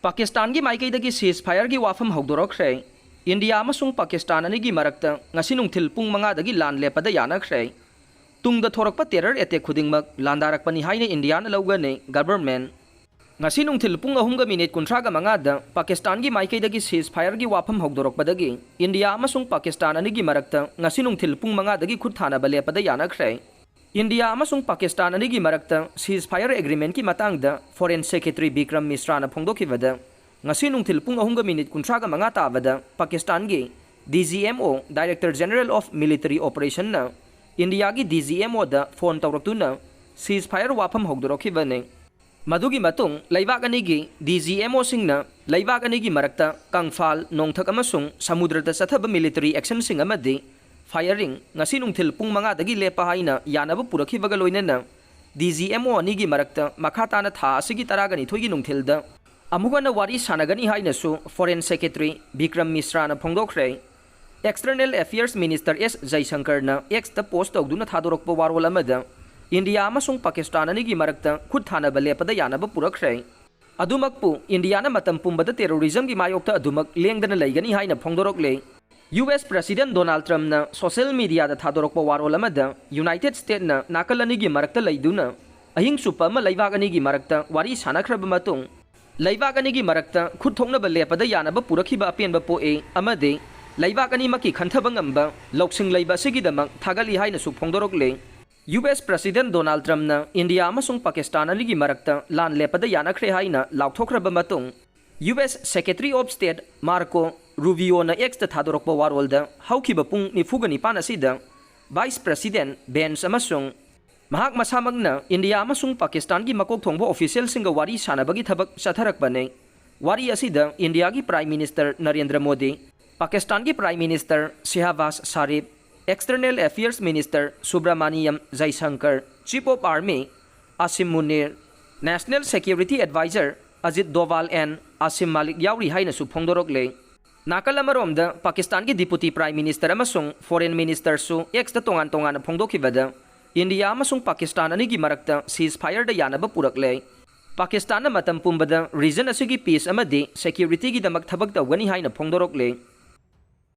पाकिस्तान की माइकईदगी cease fire की वाफम हौदोरखरे इंडिया अमसुंग पाकिस्तान अनिगी मरक्ता ngasi nungthil pung mangadagi lan leppada yanakhre tungda thorakpa terror attack khudingmak landarakpani haina India na lawgane government ngasi nungthil pung ahumga minute kunthraga mangada Pakistan gi maikaidagi cease fire gi wafam hogdorokpadagi India amasung Pakistan anigi marakta ngasi nungthil pung mangadagi khudthana balepada yanakhre India amasung Pakistan anigi marakta cease fire agreement ki matangda Foreign Secretary Bikram Misra na phongdokibada ngasi nungthil pung ahumga minute kunthraga manga tabada Pakistan gi DGMO Director General of Military Operation na India gi DGMO da phone tawraktuna cease fire wafam hogdorokibane Madugi matung laibak anigi DGMO singna laibak anigi marakta kangfal nongthak amasung samudrada sathaba military action sing amadi firing ngasi nungthil pung manga dagi lepa haina yanaba purakhibaga loinana DGMO anigi marakta makata na tha asigi taragani thoigi nungthil da amugana wari sanagani haina su Foreign Secretary Bikram Misra na phongdokre External Affairs Minister S Jaishankar na X ta post tawduna thadorokpa warol amada India amasung Pakistan anigi marakta khudthana balepada yanaba purakre adumakpu India na matam pumbada terrorism gi mayokta adumak lengdana laigani haina phongdorokle US President Donald Trump na social media da thadorokpa warol amada United States na nakal anigi marakta laiduna ahing supa ma laibak anigi marakta wari sanakraba matung laibak anigi marakta khudthongna balepada yanaba purakhiba apenba poe amade laibak ani maki khanthaba ngamba loksing laiba sigidamak thagali haina su phongdorokle US President Donald Trump na India amasung Pakistan anigi marakta Lan Leppada Yanakhre haina lauthokraba matung US Secretary of State Marco Rubio na X ta thadorokpa warolda haukiba pung nifugani panasida Vice President Benz amasung mahak masamagna India amasung Pakistan gi makok thongbo official singa wari sanabagi thabak satharakbane wari asida India gi Prime Minister Narendra Modi Pakistan gi Prime Minister Shehbaz Sharif External Affairs Minister Subramaniam Jaishankar, Chief of Army Asim Munir, National Security Advisor Ajit Doval and Asim Malik yauri haina su phongdorokle. Nakalamarom da Pakistan ki Deputy Prime Minister amasung Foreign Minister su ex ta tongan phongdokibada India amasung Pakistan anigi marakta ceasefire da yanaba purakle. Pakistan na matam pumbada region asigi peace amadi security gi damak thabak tawgani haina phongdorokle.